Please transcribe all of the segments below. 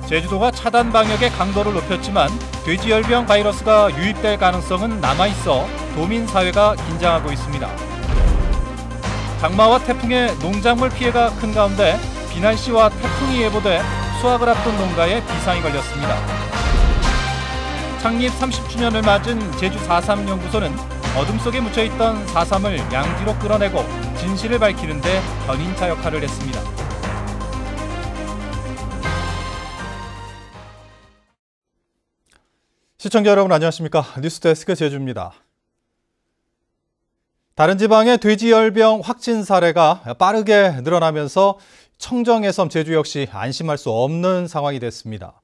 제주도가 차단 방역의 강도를 높였지만 돼지열병 바이러스가 유입될 가능성은 남아있어 도민사회가 긴장하고 있습니다. 장마와 태풍의 농작물 피해가 큰 가운데 비날씨와 태풍이 예보돼 수확을 앞둔 농가에 비상이 걸렸습니다. 창립 30주년을 맞은 제주 4.3 연구소는 어둠 속에 묻혀있던 4.3을 양지로 끌어내고 진실을 밝히는 데 견인차 역할을 했습니다. 시청자 여러분 안녕하십니까? 뉴스데스크 제주입니다. 다른 지방의 돼지열병 확진 사례가 빠르게 늘어나면서 청정해섬 제주 역시 안심할 수 없는 상황이 됐습니다.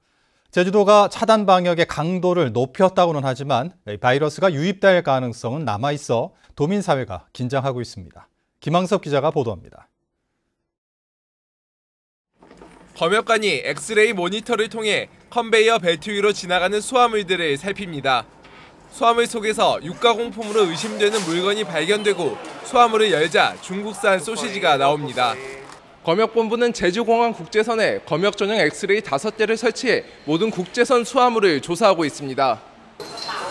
제주도가 차단 방역의 강도를 높였다고는 하지만 바이러스가 유입될 가능성은 남아있어 도민사회가 긴장하고 있습니다. 김항섭 기자가 보도합니다. 검역관이 엑스레이 모니터를 통해 컨베이어 벨트 위로 지나가는 수화물들을 살핍니다. 수화물 속에서 육가공품으로 의심되는 물건이 발견되고 수화물을 열자 중국산 소시지가 나옵니다. 검역본부는 제주공항 국제선에 검역 전용 엑스레이 5대를 설치해 모든 국제선 수화물을 조사하고 있습니다.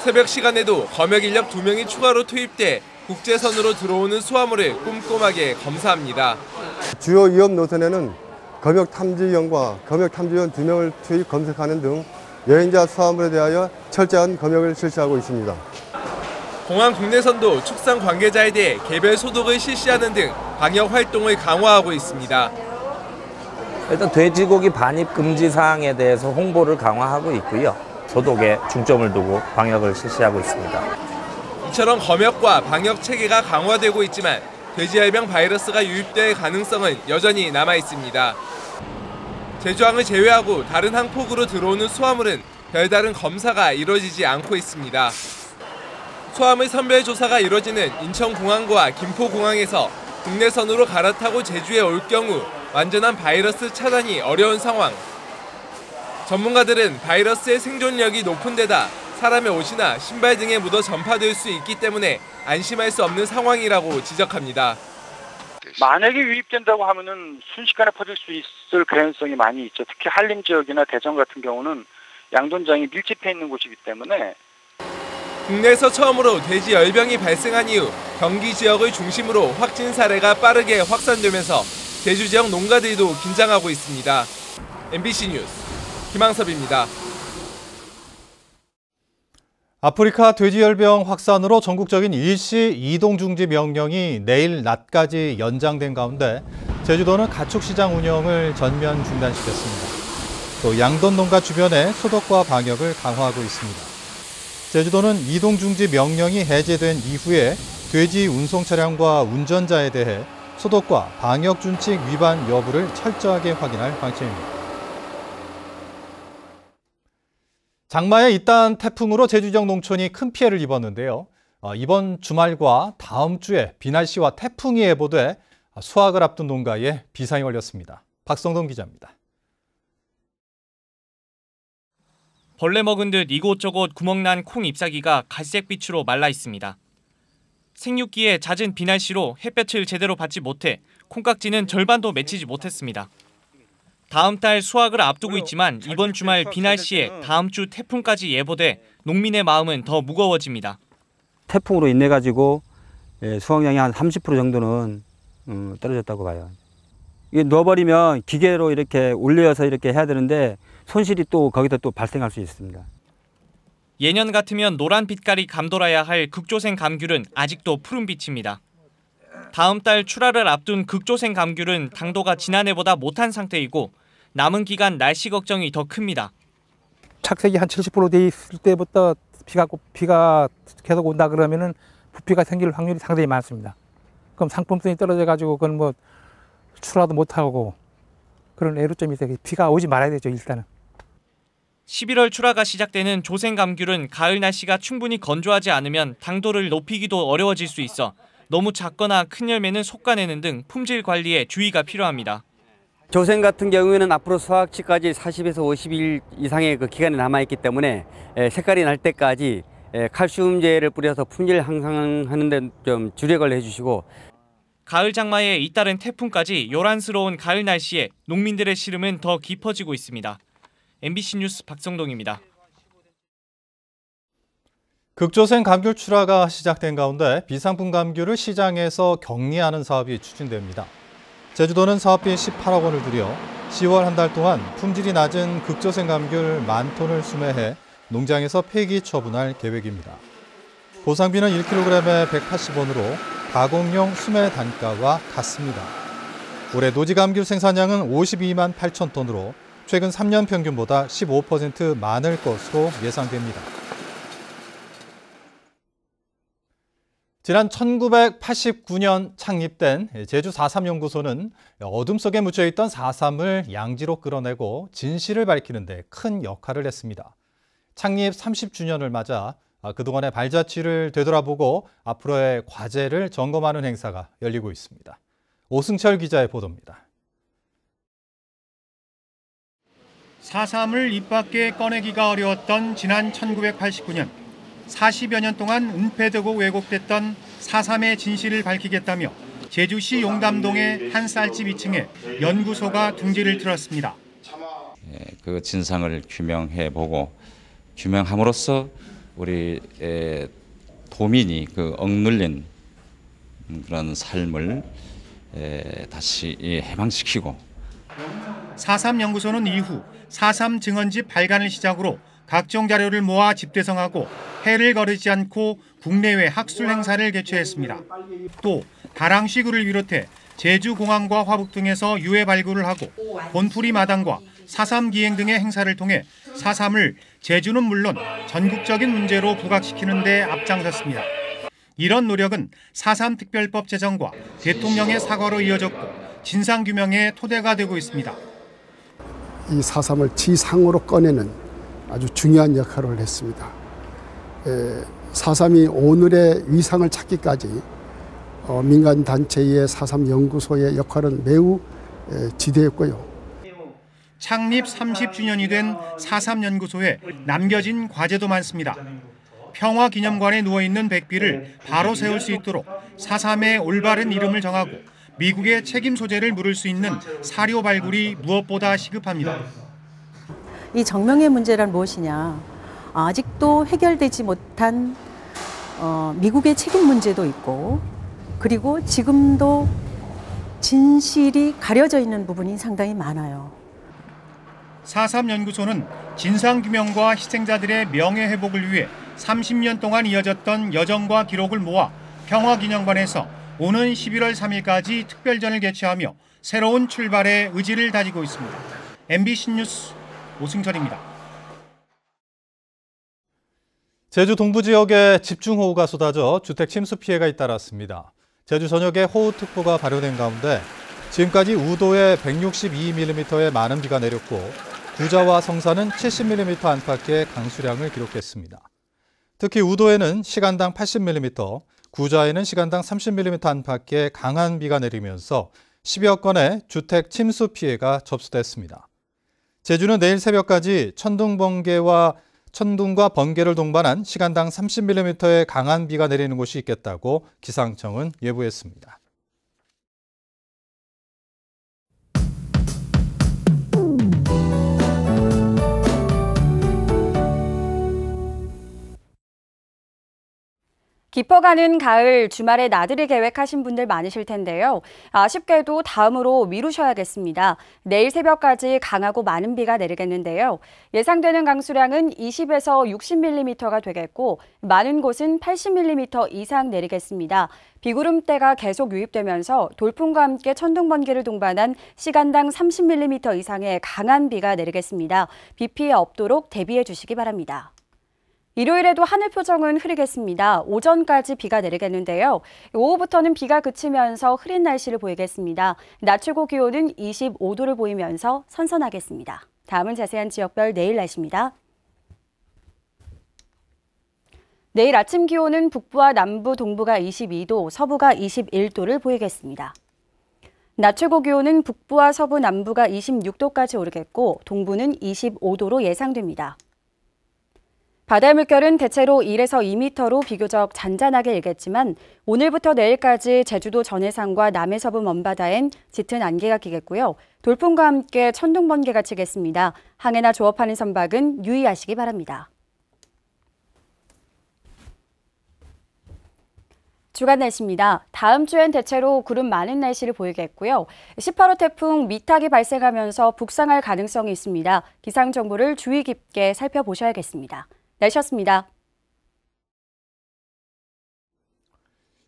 새벽 시간에도 검역 인력 2명이 추가로 투입돼 국제선으로 들어오는 수화물을 꼼꼼하게 검사합니다. 주요 위험 노선에는 검역 탐지위원과 검역 탐지위원 2명을 투입 검색하는 등 여행자 수화물에 대하여 철저한 검역을 실시하고 있습니다. 공항 국내선도 축산 관계자에 대해 개별 소독을 실시하는 등 방역 활동을 강화하고 있습니다. 일단 돼지고기 반입 금지 사항에 대해서 홍보를 강화하고 있고요. 소독에 중점을 두고 방역을 실시하고 있습니다. 이처럼 검역과 방역 체계가 강화되고 있지만 돼지열병 바이러스가 유입될 가능성은 여전히 남아 있습니다. 제주항을 제외하고 다른 항폭으로 들어오는 수화물은 별다른 검사가 이루어지지 않고 있습니다. 수화물 선별 조사가 이루어지는 인천공항과 김포공항에서 국내선으로 갈아타고 제주에 올 경우 완전한 바이러스 차단이 어려운 상황. 전문가들은 바이러스의 생존력이 높은 데다 사람의 옷이나 신발 등에 묻어 전파될 수 있기 때문에 안심할 수 없는 상황이라고 지적합니다. 만약에 유입된다고 하면은 순식간에 퍼질 수 있을 가능성이 많이 있죠. 특히 한림 지역이나 대전 같은 경우는 양돈장이 밀집해 있는 곳이기 때문에. 국내에서 처음으로 돼지열병이 발생한 이후 경기 지역을 중심으로 확진 사례가 빠르게 확산되면서 제주 지역 농가들도 긴장하고 있습니다. MBC 뉴스 김항섭입니다. 아프리카 돼지열병 확산으로 전국적인 일시 이동중지 명령이 내일 낮까지 연장된 가운데 제주도는 가축시장 운영을 전면 중단시켰습니다. 또 양돈 농가 주변에 소독과 방역을 강화하고 있습니다. 제주도는 이동중지 명령이 해제된 이후에 돼지 운송 차량과 운전자에 대해 소독과 방역준칙 위반 여부를 철저하게 확인할 방침입니다. 장마에 잇따른 태풍으로 제주 지역 농촌이 큰 피해를 입었는데요. 이번 주말과 다음 주에 비날씨와 태풍이 예보돼 수확을 앞둔 농가에 비상이 걸렸습니다. 박성동 기자입니다. 벌레 먹은 듯 이곳저곳 구멍난 콩 잎사귀가 갈색빛으로 말라 있습니다. 생육기에 잦은 비날씨로 햇볕을 제대로 받지 못해 콩깍지는 절반도 맺히지 못했습니다. 다음 달 수확을 앞두고 있지만 이번 주말 비날씨에 다음 주 태풍까지 예보돼 농민의 마음은 더 무거워집니다. 태풍으로 인해 가지고 수확량이 한 30% 정도는 떨어졌다고 봐요. 이게 넣어버리면 기계로 이렇게 올려서 이렇게 해야 되는데 손실이 또 거기다 또 발생할 수 있습니다. 예년 같으면 노란 빛깔이 감돌아야 할 극조생 감귤은 아직도 푸른빛입니다. 다음 달 출하를 앞둔 극조생 감귤은 당도가 지난해보다 못한 상태이고 남은 기간 날씨 걱정이 더 큽니다. 착색이 한 70% 돼 있을 때부터 비가 계속 온다 그러면은 부피가 생길 확률이 상당히 많습니다. 그럼 상품성이 떨어져 가지고 그건 뭐 출하도 못 하고 그런 애로점이 있어요. 비가 오지 말아야 되죠, 일단은. 11월 출하가 시작되는 조생 감귤은 가을 날씨가 충분히 건조하지 않으면 당도를 높이기도 어려워질 수 있어 너무 작거나 큰 열매는 솎아내는 등 품질 관리에 주의가 필요합니다. 조생 같은 경우에는 앞으로 수확치까지 40에서 50일 이상의 그 기간이 남아있기 때문에 색깔이 날 때까지 칼슘제를 뿌려서 품질 향상하는 데 좀 주력을 해주시고, 가을 장마에 잇따른 태풍까지 요란스러운 가을 날씨에 농민들의 시름은 더 깊어지고 있습니다. MBC 뉴스 박성동입니다. 극조생 감귤 출하가 시작된 가운데 비상품 감귤을 시장에서 격리하는 사업이 추진됩니다. 제주도는 사업비 18억 원을 들여 10월 한 달 동안 품질이 낮은 극조생 감귤 10,000톤을 수매해 농장에서 폐기 처분할 계획입니다. 보상비는 1kg에 180원으로 가공용 수매 단가와 같습니다. 올해 노지 감귤 생산량은 52만 8천 톤으로 최근 3년 평균보다 15% 많을 것으로 예상됩니다. 지난 1989년 창립된 제주 4.3연구소는 어둠 속에 묻혀있던 4.3을 양지로 끌어내고 진실을 밝히는 데 큰 역할을 했습니다. 창립 30주년을 맞아 그동안의 발자취를 되돌아보고 앞으로의 과제를 점검하는 행사가 열리고 있습니다. 오승철 기자의 보도입니다. 4.3을 입 밖에 꺼내기가 어려웠던 지난 1989년. 40여 년 동안 은폐되고 왜곡됐던 4.3의 진실을 밝히겠다며 제주시 용담동의 한 쌀집 2층에 연구소가 둥지를 틀었습니다. 그 진상을 규명해보고 규명함으로써 우리 도민이 그 억눌린 그런 삶을 다시 해방시키고 4.3 연구소는 이후 4.3 증언집 발간을 시작으로 각종 자료를 모아 집대성하고 해를 거르지 않고 국내외 학술 행사를 개최했습니다. 또 다랑시구를 비롯해 제주공항과 화북 등에서 유해 발굴을 하고 본풀이 마당과 4.3 기행 등의 행사를 통해 4.3을 제주는 물론 전국적인 문제로 부각시키는 데 앞장섰습니다. 이런 노력은 4.3 특별법 제정과 대통령의 사과로 이어졌고 진상규명의 토대가 되고 있습니다. 이 4.3을 지상으로 꺼내는 아주 중요한 역할을 했습니다. 4.3이 오늘의 위상을 찾기까지 민간단체의 4.3 연구소의 역할은 매우 지대했고요. 창립 30주년이 된 4.3 연구소에 남겨진 과제도 많습니다. 평화기념관에 누워있는 백비를 바로 세울 수 있도록 4.3의 올바른 이름을 정하고 미국의 책임 소재를 물을 수 있는 사료 발굴이 무엇보다 시급합니다. 이 정명의 문제란 무엇이냐. 아직도 해결되지 못한 미국의 책임 문제도 있고 그리고 지금도 진실이 가려져 있는 부분이 상당히 많아요. 4.3 연구소는 진상규명과 희생자들의 명예회복을 위해 30년 동안 이어졌던 여정과 기록을 모아 평화기념관에서 오는 11월 3일까지 특별전을 개최하며 새로운 출발의 의지를 다지고 있습니다. MBC 뉴스 오승철입니다. 제주 동부 지역에 집중호우가 쏟아져 주택 침수 피해가 잇따랐습니다. 제주 전역에 호우특보가 발효된 가운데 지금까지 우도에 162mm의 많은 비가 내렸고 구자와 성산은 70mm 안팎의 강수량을 기록했습니다. 특히 우도에는 시간당 80mm, 구자에는 시간당 30mm 안팎의 강한 비가 내리면서 10여 건의 주택 침수 피해가 접수됐습니다. 제주는 내일 새벽까지 천둥과 번개를 동반한 시간당 30mm의 강한 비가 내리는 곳이 있겠다고 기상청은 예보했습니다. 깊어가는 가을, 주말에 나들이 계획하신 분들 많으실 텐데요. 아쉽게도 다음으로 미루셔야겠습니다. 내일 새벽까지 강하고 많은 비가 내리겠는데요. 예상되는 강수량은 20에서 60mm가 되겠고 많은 곳은 80mm 이상 내리겠습니다. 비구름대가 계속 유입되면서 돌풍과 함께 천둥, 번개를 동반한 시간당 30mm 이상의 강한 비가 내리겠습니다. 비 피해 없도록 대비해 주시기 바랍니다. 일요일에도 하늘 표정은 흐리겠습니다. 오전까지 비가 내리겠는데요. 오후부터는 비가 그치면서 흐린 날씨를 보이겠습니다. 낮 최고 기온은 25도를 보이면서 선선하겠습니다. 다음은 자세한 지역별 내일 날씨입니다. 내일 아침 기온은 북부와 남부, 동부가 22도, 서부가 21도를 보이겠습니다. 낮 최고 기온은 북부와 서부, 남부가 26도까지 오르겠고 동부는 25도로 예상됩니다. 바다의 물결은 대체로 1에서 2m로 비교적 잔잔하게 일겠지만 오늘부터 내일까지 제주도 전해상과 남해서부 먼바다엔 짙은 안개가 끼겠고요. 돌풍과 함께 천둥, 번개가 치겠습니다. 항해나 조업하는 선박은 유의하시기 바랍니다. 주간 날씨입니다. 다음 주엔 대체로 구름 많은 날씨를 보이겠고요. 18호 태풍 미탁이 발생하면서 북상할 가능성이 있습니다. 기상 정보를 주의 깊게 살펴보셔야겠습니다. 날씨였습니다.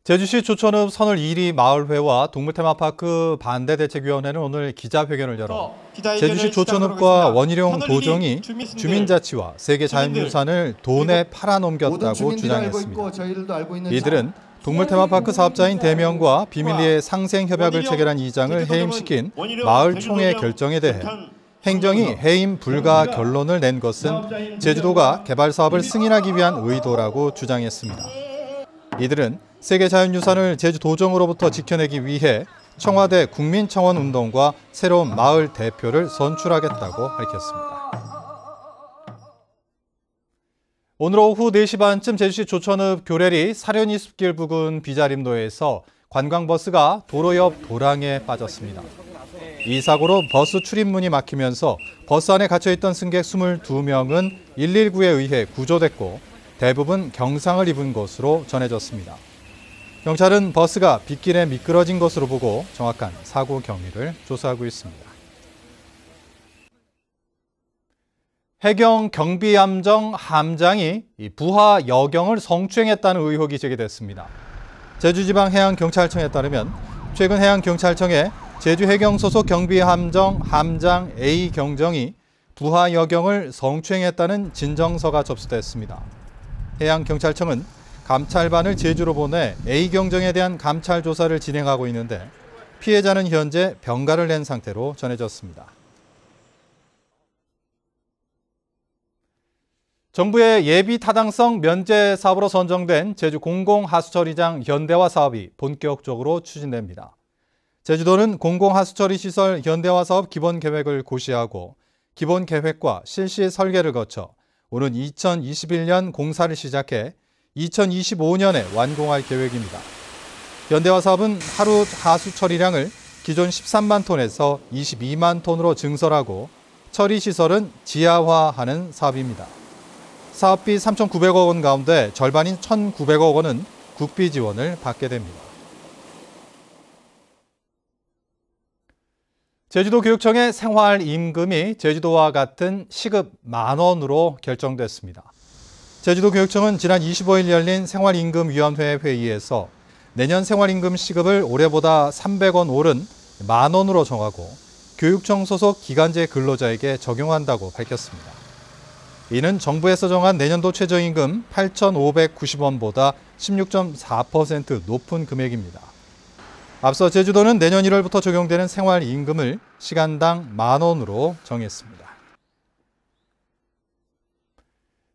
제주시 조천읍 선을 2리 마을회와 동물테마파크 반대대책위원회는 오늘 기자회견을 열어 제주시 조천읍과 원희룡 도정이 주민자치와 세계자연유산을 돈에 팔아넘겼다고 주장했습니다. 이들은 동물테마파크 사업자인 대명과 비밀리에 상생협약을 체결한 이장을 해임시킨 마을총회 결정에 대해 행정이 해임 불가 결론을 낸 것은 제주도가 개발 사업을 승인하기 위한 의도라고 주장했습니다. 이들은 세계자연유산을 제주도정으로부터 지켜내기 위해 청와대 국민청원운동과 새로운 마을 대표를 선출하겠다고 밝혔습니다. 오늘 오후 4시 반쯤 제주시 조천읍 교래리 사려니 숲길 부근 비자림로에서 관광버스가 도로 옆 도랑에 빠졌습니다. 이 사고로 버스 출입문이 막히면서 버스 안에 갇혀있던 승객 22명은 119에 의해 구조됐고 대부분 경상을 입은 것으로 전해졌습니다. 경찰은 버스가 빗길에 미끄러진 것으로 보고 정확한 사고 경위를 조사하고 있습니다. 해경 경비함정 함장이 부하 여경을 성추행했다는 의혹이 제기됐습니다. 제주지방해양경찰청에 따르면 최근 해양경찰청에 제주해경 소속 경비함정 함장 A 경정이 부하 여경을 성추행했다는 진정서가 접수됐습니다. 해양경찰청은 감찰반을 제주로 보내 A 경정에 대한 감찰 조사를 진행하고 있는데 피해자는 현재 병가를 낸 상태로 전해졌습니다. 정부의 예비 타당성 면제 사업으로 선정된 제주 공공하수처리장 현대화 사업이 본격적으로 추진됩니다. 제주도는 공공하수처리 시설 현대화 사업 기본계획을 고시하고 기본계획과 실시 설계를 거쳐 오는 2021년 공사를 시작해 2025년에 완공할 계획입니다. 현대화 사업은 하루 하수 처리량을 기존 13만 톤에서 22만 톤으로 증설하고 처리 시설은 지하화하는 사업입니다. 사업비 3,900억 원 가운데 절반인 1,900억 원은 국비 지원을 받게 됩니다. 제주도교육청의 생활임금이 제주도와 같은 시급 10,000원으로 결정됐습니다. 제주도교육청은 지난 25일 열린 생활임금위원회 회의에서 내년 생활임금 시급을 올해보다 300원 오른 10,000원으로 정하고 교육청 소속 기간제 근로자에게 적용한다고 밝혔습니다. 이는 정부에서 정한 내년도 최저임금 8,590원보다 16.4% 높은 금액입니다. 앞서 제주도는 내년 1월부터 적용되는 생활임금을 시간당 10,000원으로 정했습니다.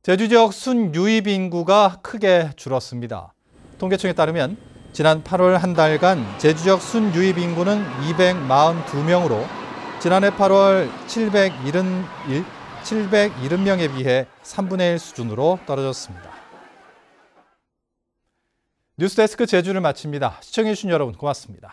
제주 지역 순유입 인구가 크게 줄었습니다. 통계청에 따르면 지난 8월 한 달간 제주 지역 순유입 인구는 242명으로 지난해 8월 770명에 비해 3분의 1 수준으로 떨어졌습니다. 뉴스데스크 제주를 마칩니다. 시청해주신 여러분 고맙습니다.